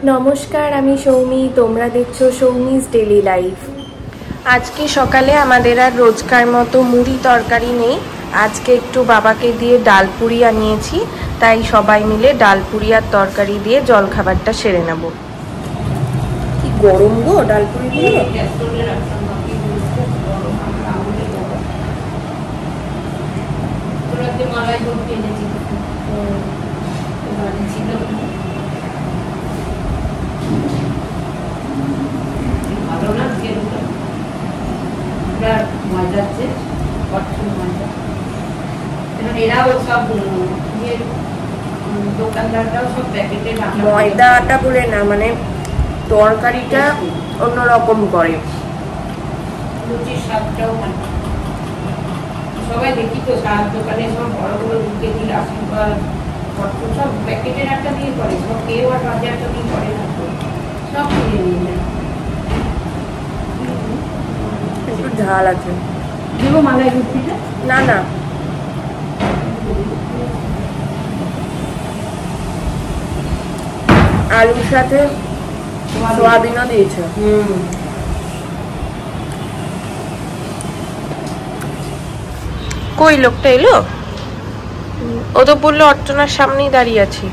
নমস্কার, আমি সৌমি। তোমরা দেখছো সৌমিজ ডেলি লাইফ। আজকে সকালে আমাদের আর রোজকার মতো মুড়ি তরকারি নেই। আজকে একটু বাবাকে দিয়ে ডাল পুরি আনিয়েছি, তাই সবাই মিলে ডাল পুরি আর তরকারি দিয়ে জলখাবারটা সেরে নেব। কি গরম গো ডাল পুরিগুলো। ময়দা আটা বলে না, মানে তরকারিটা অন্যরকম করে। লুচির স্বাদটাও সবাই দেখি তো সার দোকানে সব বড় বড় ঢুকে দিল আশীর্বাদ সব প্যাকেটের একটা দিয়ে করে, সব কেউ আর বাজারটা দিয়ে করে না, সব কিনে নিয়ে যায়। একটু ঝাল আছে। দেবো মালাই রুটিটা? না না, আলুর সাথে সোয়াবিনও দিয়েছে। কই লোকটা এলো? ও তো বললো অর্চনার সামনেই দাঁড়িয়ে আছি।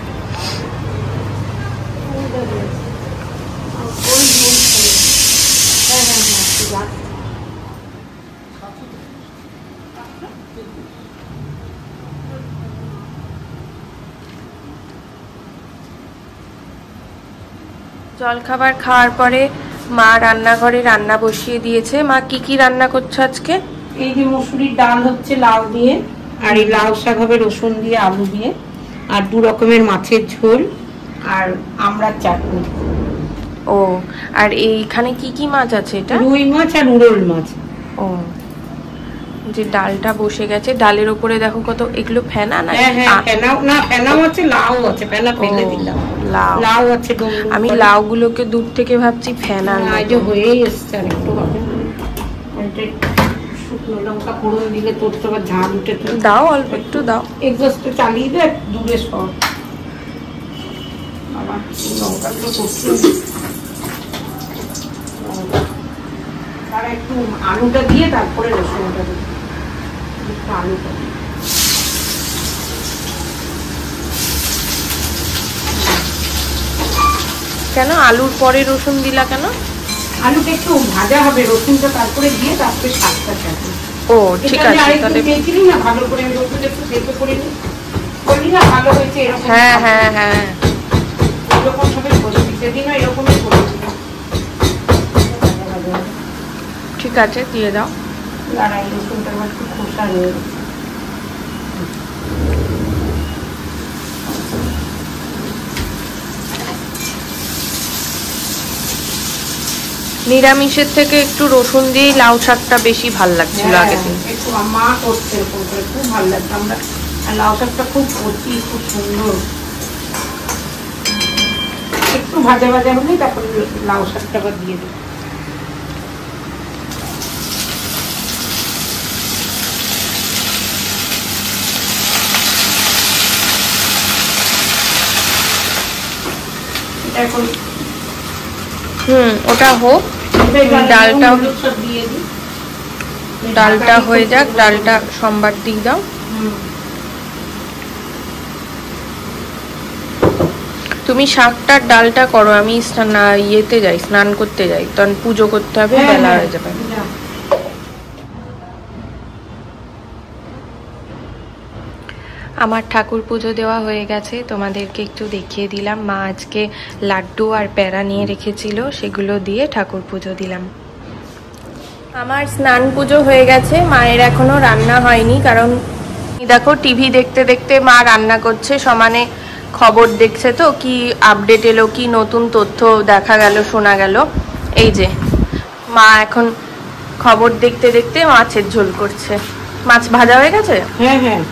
জলখাবার খাওয়ার পরে মা রান্নাঘরে রান্না বসিয়ে দিয়েছে। মা কি কি রান্না করছো আজকে? এই যে মসুরির ডাল হচ্ছে লাউ দিয়ে, আর এই লাউ শাক হবে রসুন দিয়ে আলু দিয়ে, আর 2 রকমের মাছের ঝোল আর আমড়ার চাটনি। ও, আর এইখানে কি কি মাছ আছে? এটা রুই মাছ আর উড়োল মাছ। ও, যে ডালটা বসে গেছে, ডালের উপরে দেখো কত এগুলো ফেনা না? ফেনাও আছে, লাউ আছে, ফেনা ফেলে দিলাম। লাউ আছে। আমি লাউ গুলোকে দূর থেকে ভাবছি ফেনা। যে হয়েই এসছে, আর একটু হবে। শুকনো লঙ্কা ফোড়ন দিলে তোর তো আবার ঝাল উঠে। দাও, অল্প একটু দাও। এক্সস্টটা চালিয়ে দে, দূরে সর। আবার লঙ্কাগুলো করছি। আর একটু আলুটা দিয়ে তারপরে রসুনটা দিই। একটু আলুটা দিই। কেন আলুর পরে রসুন দিলা কেন? আলুটা একটু ভাজা হবে, রসুনটা তারপরে দিয়ে তারপরে শাকটা চাটনি। ও ঠিক আছে, তাহলে দেখলি না ভালো করে রসুন একটু সেদ্ধ করে নি, বললি না ভালো হয়েছে এরকম। হ্যাঁ হ্যাঁ হ্যাঁ, এরকম সবাই করেছি, সেদিনও এরকমই করেছি। ঠিক আছে, দিয়ে দাও। লড়াই রসুনটা আবার একটু খোসা রয়ে নিরামিষের থেকে একটু রসুন দিয়ে লাউ শাকটা বেশি ভাল লাগছিল আগের দিন। একটু মা করছে এরকম করে, খুব ভালো লাগতো। আমরা লাউ শাকটা খুব কচি, খুব সুন্দর। একটু ভাজা ভাজা হলে তারপরে লাউ শাকটা আবার দিয়ে দিই। এখন ওটা হোক, ডালটা হয়ে যাক। ডালটা সোমবার দিয়ে দাও। তুমি শাকটার ডালটা করো, আমি ইয়েতে যাই, স্নান করতে যাই, তখন পুজো করতে হবে, বেলা হয়ে যাবে। আমার ঠাকুর পুজো দেওয়া হয়ে গেছে, তোমাদেরকে একটু দেখিয়ে দিলাম। মা আজকে লাড্ডু আর প্যারা নিয়ে রেখেছিল, সেগুলো দিয়ে ঠাকুর পুজো দিলাম। আমার স্নান পুজো হয়ে গেছে, মায়ের এখনো রান্না হয়নি, কারণ দেখো টিভি দেখতে দেখতে মা রান্না করছে, সমানে খবর দেখছে। তো কি আপডেট এলো, কি নতুন তথ্য দেখা গেল, শোনা গেল, এই যে মা এখন খবর দেখতে দেখতে মাছের ঝোল করছে। মাছ ভাজা হয়ে গেছে। হ্যাঁ হ্যাঁ,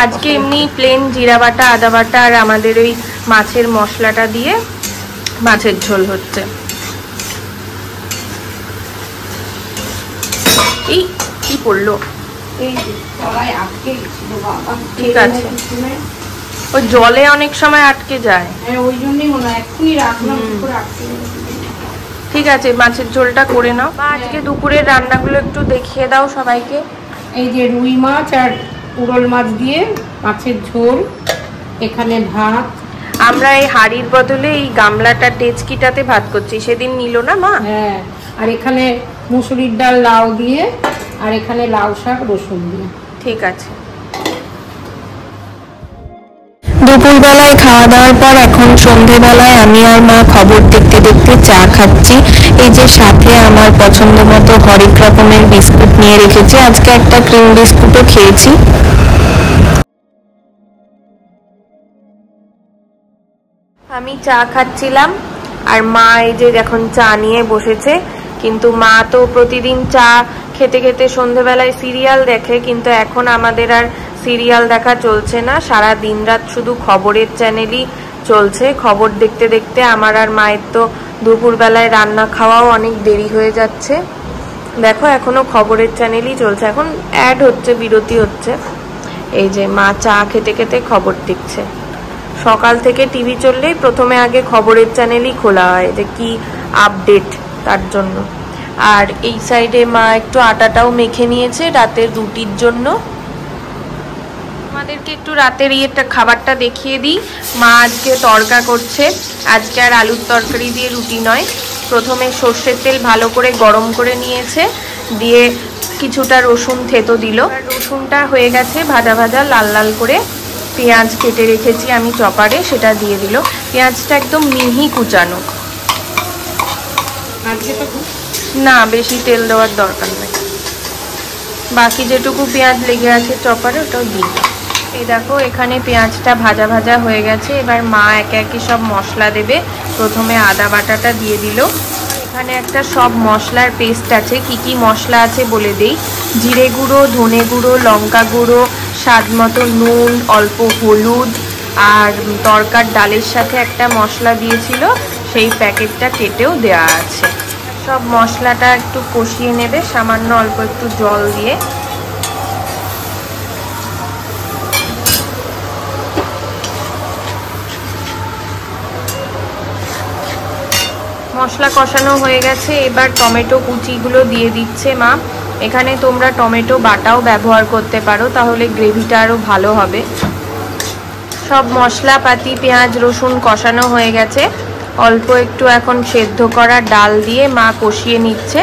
আজকে এমনি প্লেন জিরা বাটা, আদা বাটা আর আমাদের ওই মাছের মশলাটা দিয়ে মাছের ঝোল হচ্ছে। এই কি পড়লো? এই তলায় আটকে গেছিল বাবা। ঠিক আছে, ওই জলে অনেক সময় আটকে যায়। হ্যাঁ ওই জন্যই মনে হয় এক্ষুনি রাখলাম করে আটকে গেছে। ঠিক আছে, মাছের ঝোলটা করে নাও। মা আজকে দুপুরের রান্নাগুলো একটু দেখিয়ে দাও সবাইকে। এই যে রুই মাছ আর উড়ল মাছ দিয়ে মাছের ঝোল, এখানে ভাত। আমরা এই হাড়ির বদলে এই গামলাটা টেচকিটাতে ভাত করছি, সেদিন নিল না মা। হ্যাঁ, আর এখানে মুসুরির ডাল লাউ দিয়ে, আর এখানে লাউ শাক রসুন দিয়ে। ঠিক আছে। দুপুরবেলায় খাওয়া দাওয়ার পর এখন সন্ধেবেলায় আমি আর মা খবর দেখতে দেখতে চা খাচ্ছি। এই যে সাথে আমার পছন্দ মতো হরেক রকমের বিস্কুট নিয়ে রেখেছি, আজকে একটা ক্রিম বিস্কুটও খেয়েছি। আমি চা খাচ্ছিলাম আর মা এই যে এখন চা নিয়ে বসেছে। কিন্তু মা তো প্রতিদিন চা খেতে খেতে সন্ধেবেলায় সিরিয়াল দেখে, কিন্তু এখন আমাদের আর সিরিয়াল দেখা চলছে না, সারা দিন রাত শুধু খবরের চ্যানেলই চলছে। খবর দেখতে দেখতে আমার আর মায়ের তো দুপুরবেলায় রান্না খাওয়াও অনেক দেরি হয়ে যাচ্ছে। দেখো এখনো খবরের চ্যানেলই চলছে, এখন অ্যাড হচ্ছে, বিরতি হচ্ছে। এই যে মা চা খেতে খেতে খবর দেখছে। সকাল থেকে টিভি চললেই প্রথমে আগে খবরের চ্যানেলই খোলা হয়, যে কি আপডেট তার জন্য। আর এই সাইডে মা একটু আটাটাও মেখে নিয়েছে রাতের রুটির জন্য। আমাদেরকে একটু রাতের খাবারটা দেখিয়ে দিই। মা আজকে তড়কা করছে, আজকে আর আলুর তরকারি দিয়ে রুটি নয়। প্রথমে সর্ষের তেল ভালো করে গরম করে নিয়েছে, দিয়ে কিছুটা রসুন থেতো দিল। রসুনটা হয়ে গেছে ভাজা ভাজা লাল লাল করে। পেঁয়াজ কেটে রেখেছি আমি চপারে, সেটা দিয়ে দিল। পেঁয়াজটা একদম মিহি কুচানো, না বেশি তেল দেওয়ার দরকার নেই। বাকি যেটুকু পেঁয়াজ লেগে আছে চপারে ওটাও দিয়ে। এই দেখো এখানে পেঁয়াজটা ভাজা ভাজা হয়ে গেছে। এবার মা একে একে সব মশলা দেবে। প্রথমে আদা বাটাটা দিয়ে দিল। এখানে একটা সব মশলার পেস্ট আছে, কি কি মশলা আছে বলে দেই। জিরে গুঁড়ো, ধনে গুঁড়ো, লঙ্কা গুঁড়ো, স্বাদ মতো নুন, অল্প হলুদ, আর তরকার ডালের সাথে একটা মশলা দিয়েছিল, সেই প্যাকেটটা কেটেও দেওয়া আছে। সব মশলাটা একটু কষিয়ে নেবে সামান্য অল্প একটু জল দিয়ে। মশলা কষানো হয়ে গেছে, এবার টমেটো কুচিগুলো দিয়ে দিচ্ছে মা। এখানে তোমরা টমেটো বাটাও ব্যবহার করতে পারো, তাহলে গ্রেভিটা আরও ভালো হবে। সব মশলাপাতি পেঁয়াজ রসুন কষানো হয়ে গেছে। অল্প একটু এখন সেদ্ধ করা ডাল দিয়ে মা কষিয়ে নিচ্ছে।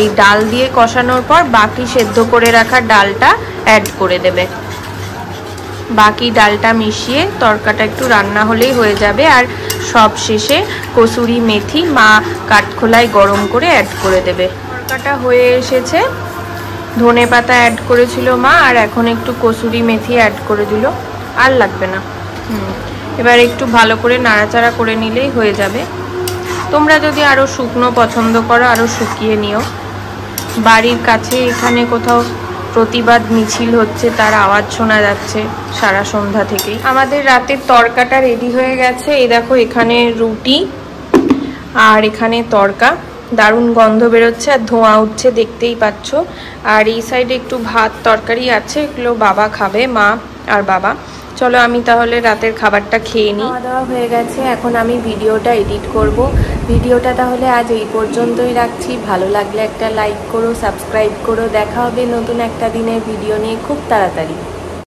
এই ডাল দিয়ে কষানোর পর বাকি সেদ্ধ করে রাখা ডালটা অ্যাড করে দেবে। বাকি ডালটা মিশিয়ে তরকাটা একটু রান্না হলেই হয়ে যাবে। আর সব শেষে কসুরি মেথি মা কাঠখোলায় গরম করে অ্যাড করে দেবে। তরকাটা হয়ে এসেছে, ধনে পাতা অ্যাড করেছিল মা, আর এখন একটু কসুরি মেথি অ্যাড করে দিল, আর লাগবে না। এবার একটু ভালো করে নাড়াচাড়া করে নিলেই হয়ে যাবে। তোমরা যদি আরও শুকনো পছন্দ করো আরও শুকিয়ে নিও। বাড়ির কাছে এখানে কোথাও প্রতিবাদ মিছিল হচ্ছে, তার আওয়াজ শোনা যাচ্ছে সারা সন্ধ্যা থেকেই। আমাদের রাতের তরকাটা রেডি হয়ে গেছে। এই দেখো এখানে রুটি আর এখানে তরকা, দারুণ গন্ধ বেরোচ্ছে আর ধোঁয়া উঠছে, দেখতেই পাচ্ছ। আর এই সাইডে একটু ভাত তরকারি আছে, এগুলো বাবা খাবে, মা আর বাবা। চলো আমি তাহলে রাতের খাবারটা খেয়ে নিই। খাওয়া দাওয়া হয়ে গেছে, এখন আমি ভিডিওটা এডিট করব। ভিডিওটা তাহলে আজ এই পর্যন্তই রাখছি। ভালো লাগলে একটা লাইক করো, সাবস্ক্রাইব করো। দেখা হবে নতুন একটা দিনের ভিডিও নিয়ে খুব তাড়াতাড়ি।